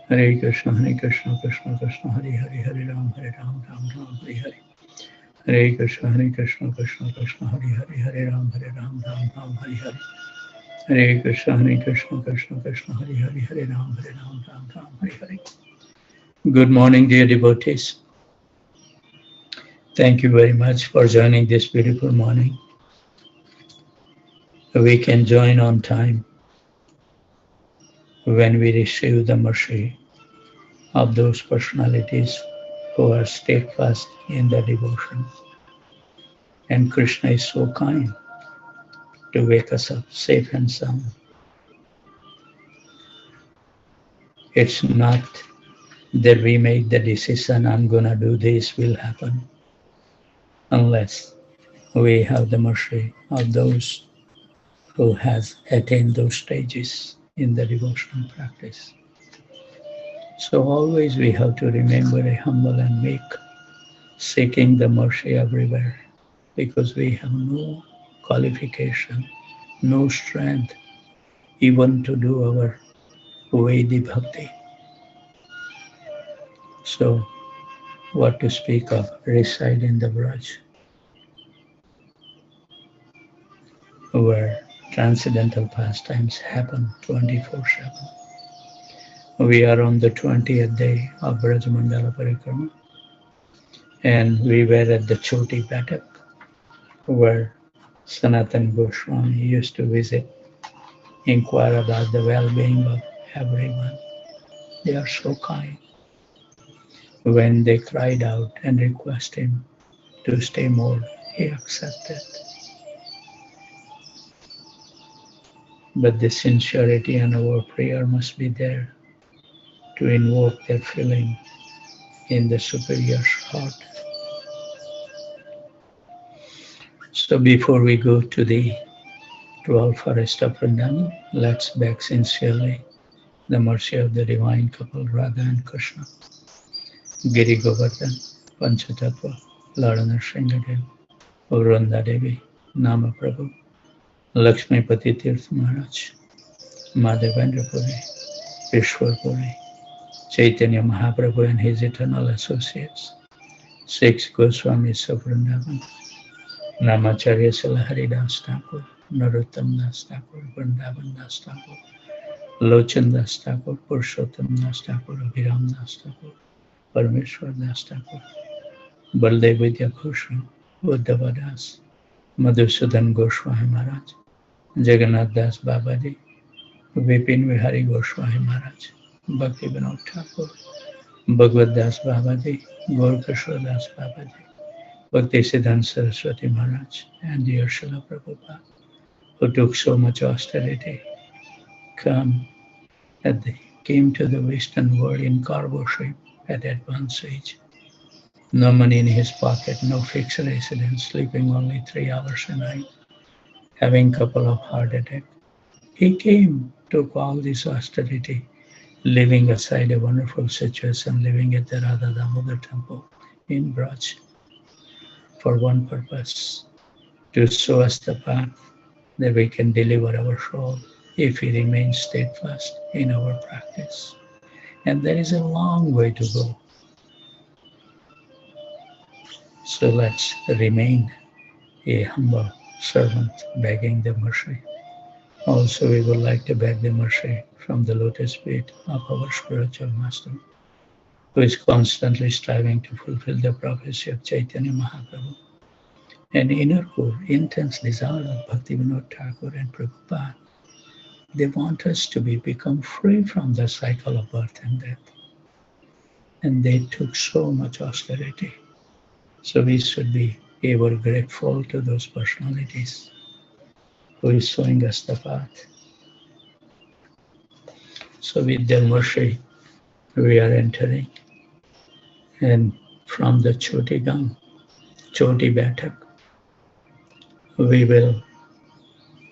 Hare Krishna, Krishna Krishna, Hare Ram, Ram Ram, Hare Hare. Hare Krishna, Krishna Krishna, Hare Ram, Ram Ram, Hare Hare. Hare Krishna, Krishna Krishna, Hare Ram, Ram Ram, Hare Hare. Good morning, dear devotees. Thank you very much for joining this beautiful morning. We can join on time when we receive the mercy of those personalities who are steadfast in the devotion. And Krishna is so kind to wake us up safe and sound. It's not that we make the decision, I'm gonna do this, will happen, unless we have the mercy of those who has attained those stages in the devotional practice. So always we have to remember a humble and meek, seeking the mercy everywhere, because we have no qualification, no strength even to do our Vedi Bhakti. So what to speak of reside in the Braj, where transcendental pastimes happen 24/7. We are on the 20th day of Braj Mandala Parikrama, and we were at the Choti Batak, where Sanatan Goswami used to visit, inquire about the well-being of everyone. They are so kind. When they cried out and requested him to stay more, he accepted. But the sincerity and our prayer must be there to invoke that feeling in the superior's heart. So before we go to the 12 forest of Vrindavan, let's beg sincerely the mercy of the divine couple Radha and Krishna, Giri Govardhan, Panchatattva, Lord Nrsimhadev, Vrunda Devi, Nama Prabhu, Lakshmipati Tirth Maharaj, Madhavendra Puri, Vishwar Puri, Chaitanya Mahaprabhu and his eternal associates, 6 Goswamis of Vrindavan, Namacharya Sila Haridas Thakur, Narottam Das Thakur, Vrindavan Das Thakur, Lochan Das Thakur, Purushottam Das Thakur, Abhiram Das Thakur, Parmeshwar Das Thakur, Baldev Vidya Ghosh, Uddhava Das, Madhusudan Goswami Maharaj, Jagannath Das Babaji, Vipin Vihari Goswami Maharaj, Bhakti Vinod Thakur, Bhagavad Das Babaji, Gaurkishore Das Babaji, Bhakti Siddhanta Saraswati Maharaj, and dear Srila Prabhupada, who took so much austerity, came to the Western world in cargo ship at advanced age. No money in his pocket, no fixed residence, sleeping only 3 hours a night, having a couple of heart attacks. He came, took all this austerity, living aside a wonderful situation, living at the Radha Damodar temple in Braj, for one purpose, to show us the path that we can deliver our soul if we remain steadfast in our practice. And there is a long way to go. So let's remain a humble servant begging the mercy. Also, we would like to beg the mercy from the lotus feet of our spiritual master, who is constantly striving to fulfill the prophecy of Chaitanya Mahaprabhu. An inner core, intense desire of Bhakti Vinod Thakur and Prabhupada. They want us to become free from the cycle of birth and death. And they took so much austerity. So we should be ever grateful to those personalities who is showing us the path. So with their mercy, we are entering. And from the Choti Gang, Choti Batak, we will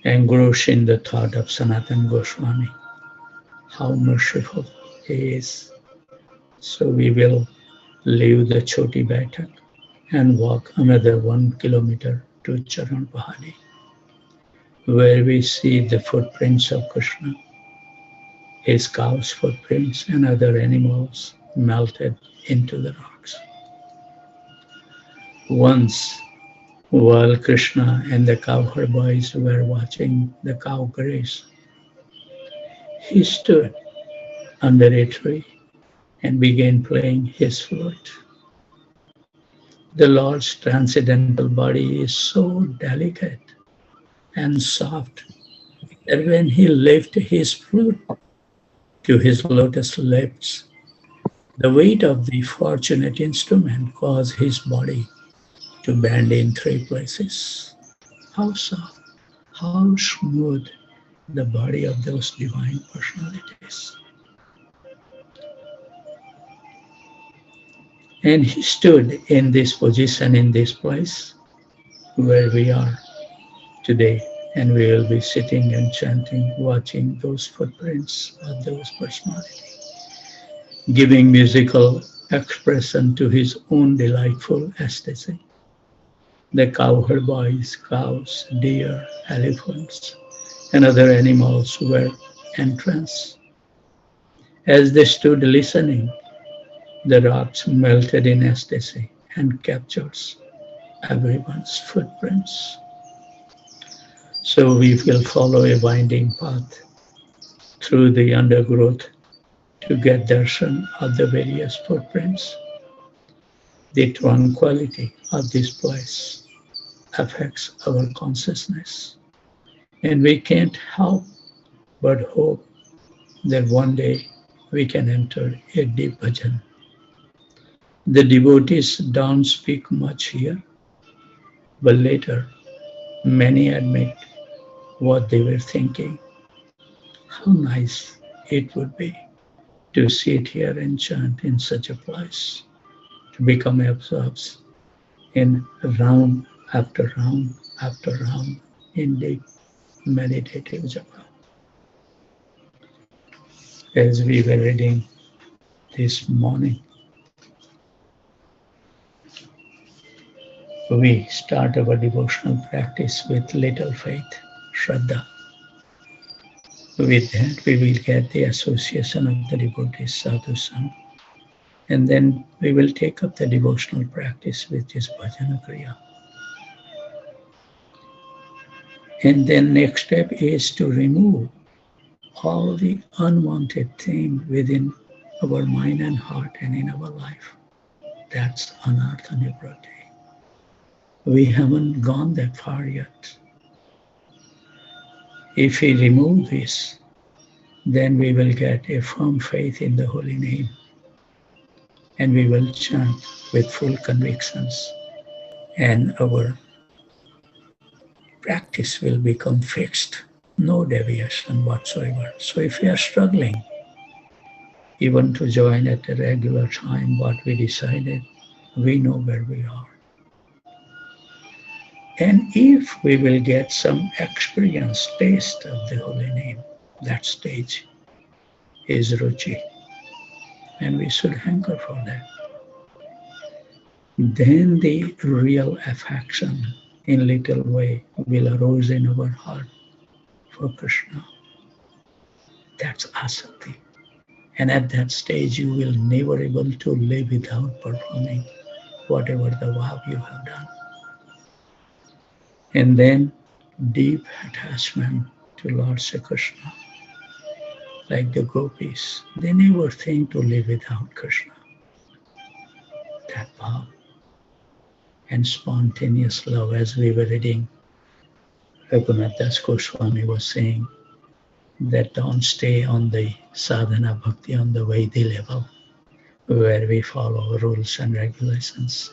engross in the thought of Sanatan Goswami, how merciful he is. So we will leave the Choti Batak and walk another 1 kilometer to Charan Pahadi, where we see the footprints of Krishna. his cow's footprints and other animals melted into the rocks. Once, while Krishna and the cowherd boys were watching the cow graze, he stood under a tree and began playing his flute. The Lord's transcendental body is so delicate and soft that when he lifted his flute to his lotus lips, the weight of the fortunate instrument caused his body to bend in three places. How soft, how smooth the body of those divine personalities. And he stood in this position, in this place where we are today. And we will be sitting and chanting, watching those footprints of those personalities, giving musical expression to his own delightful ecstasy. The cowherd boys, cows, deer, elephants, and other animals were entranced. As they stood listening, the rocks melted in ecstasy and captures everyone's footprints. So we will follow a winding path through the undergrowth to get darshan of the various footprints. The tranquility of this place affects our consciousness, and we can't help but hope that one day we can enter a deep bhajan. The devotees don't speak much here, but later many admit what they were thinking. How nice it would be to sit here and chant in such a place, to become absorbed in round after round after round in deep meditative japa. As we were reading this morning, we start our devotional practice with little faith, Shraddha. With that, we will get the association of the devotees, sadhu sang, and then we will take up the devotional practice, which is bhajana kriya. And then next step is to remove all the unwanted thing within our mind and heart and in our life. That's anartha nivrati. We haven't gone that far yet. If we remove this, then we will get a firm faith in the holy name, and we will chant with full convictions, and our practice will become fixed, no deviation whatsoever. So if we are struggling even to join at a regular time what we decided, we know where we are. And if we will get some experience, taste of the holy name, that stage is ruchi, and we should hanker for that. Then the real affection in little way will arise in our heart for Krishna. That's asakti. And at that stage you will never able to live without performing whatever the vow you have done. And then deep attachment to Lord Sri Krishna. Like the gopis, they never think to live without Krishna. That vow and spontaneous love, as we were reading, Raghunath Das Goswami was saying that don't stay on the sadhana bhakti on the Vaidhi level, where we follow rules and regulations.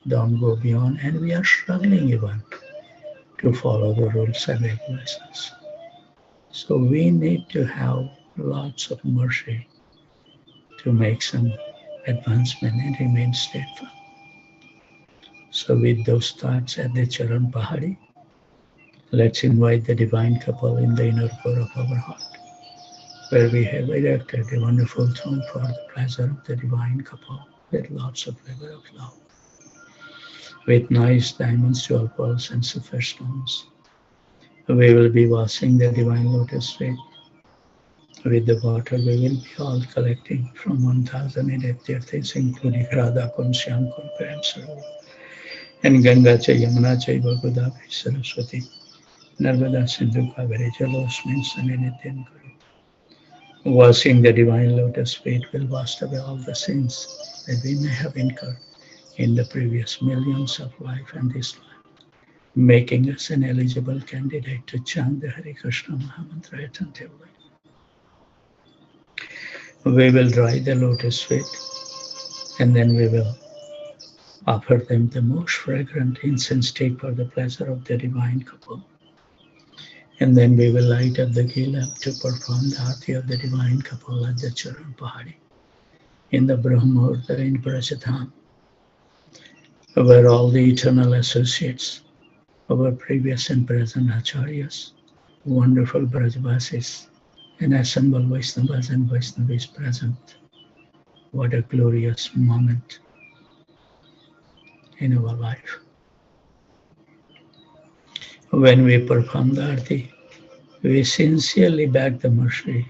Don't go beyond, and we are struggling even to follow the rules and regulations. So we need to have lots of mercy to make some advancement and remain steadfast. So with those thoughts at the Charan Pahari, let's invite the divine couple in the inner core of our heart, where we have erected a wonderful throne for the pleasure of the divine couple with lots of river of love, with nice diamonds, jewel pearls, and sapphire stones. We will be washing the divine lotus feet With the water, we will be all collecting from 1008 tirthas, including Radha Kund, Shyam Kund, Prem Sarovar, and Ganga Cha, Yamuna Cha, Godavari, Saraswati, Narmada, Sindhu, Kaveri, Jalosmin, Saninitin Kuru. Washing the divine lotus feet will wash away all the sins that we may have incurred in the previous millions of life and this life, making us an eligible candidate to chant the Hare Krishna Mahamantra attentively. We will dry the lotus feet and then we will offer them the most fragrant incense stick for the pleasure of the divine couple. And then we will light up the ghee lamp to perform the arati of the divine couple at the Charan Pahari in the Brahmurta in Brajadham, where all the eternal associates of our previous and present acharyas, wonderful Brajvasis, and assembled Vaishnavas and Vaishnavis present. What a glorious moment in our life. When we perform the arati, we sincerely beg the mercy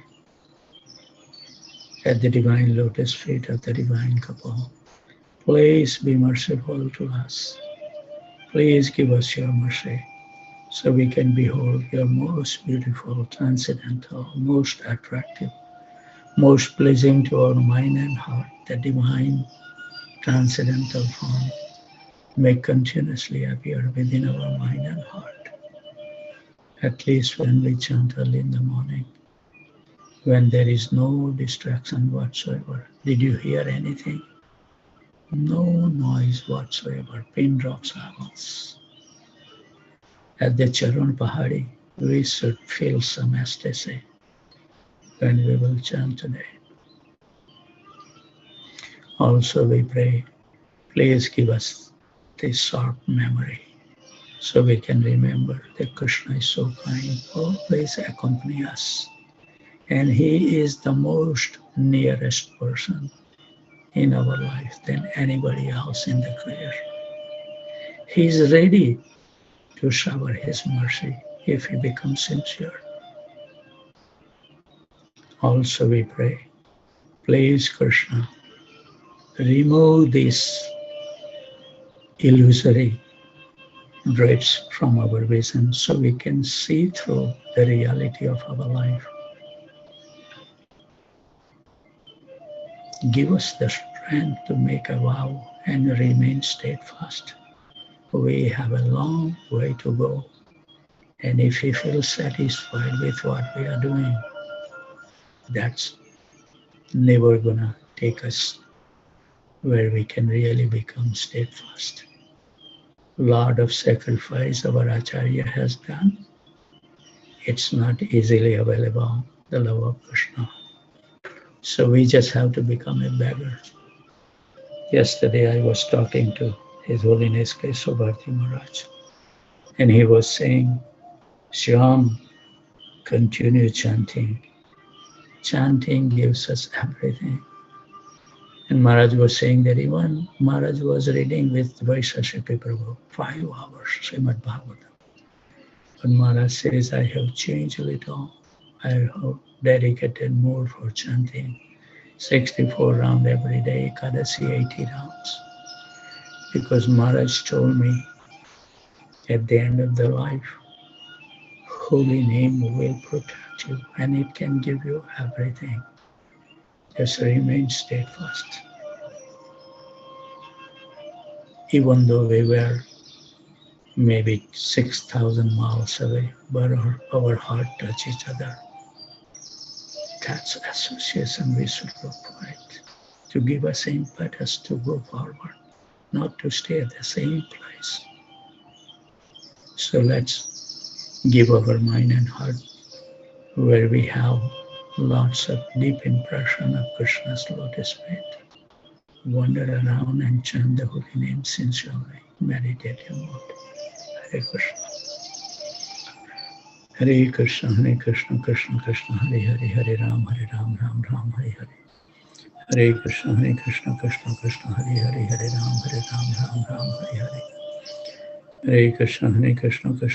at the divine lotus feet of the divine couple. Please be merciful to us. Please give us your mercy so we can behold your most beautiful, transcendental, most attractive, most pleasing to our mind and heart, the divine transcendental form may continuously appear within our mind and heart. At least when we chant early in the morning, when there is no distraction whatsoever. Did you hear anything? No noise whatsoever, pin drop silence. At the Charan Pahari, we should feel some ecstasy when we will chant today. Also we pray, please give us this sharp memory so we can remember that Krishna is so kind, always accompany us. And he is the most nearest person in our life than anybody else in the creation. He is ready to shower his mercy if he becomes sincere. Also we pray, please Krishna, remove these illusory drapes from our vision so we can see through the reality of our life. Give us the strength to make a vow and remain steadfast. We have a long way to go, and if we feel satisfied with what we are doing, that's never gonna take us where we can really become steadfast. Lot of sacrifice our Acharya has done. It's not easily available, the love of Krishna. So we just have to become a beggar. Yesterday I was talking to His Holiness Keshavarti Maharaj, and he was saying, Shyam, continue chanting. Chanting gives us everything. And Maharaj was saying that even Maharaj was reading with Vaishashipi Prabhu 5 hours, Srimad Bhagavatam. But Maharaj says, I have changed a little. I have dedicated more for chanting. 64 rounds every day, Ekadasi 80 rounds. Because Maharaj told me at the end of the life, holy name will protect you and it can give you everything. Just remain steadfast. Even though we were maybe 6,000 miles away, but our heart touch each other. That's association we should look for it, to give us impetus to go forward, not to stay at the same place. So let's give our mind and heart where we have lots of deep impression of Krishna's lotus feet. Wander around and chant the holy name sincerely. Meditate in mode. Hare Krishna. Hare Krishna, Hare Krishna, Krishna Krishna, Hare Hare, Hare Ram, Ram Ram, Hare Hare. Hare Krishna, Krishna Krishna, Hare Hare, Hare Ram, Ram Ram, Hare Hare. Hare Krishna, Krishna Krishna.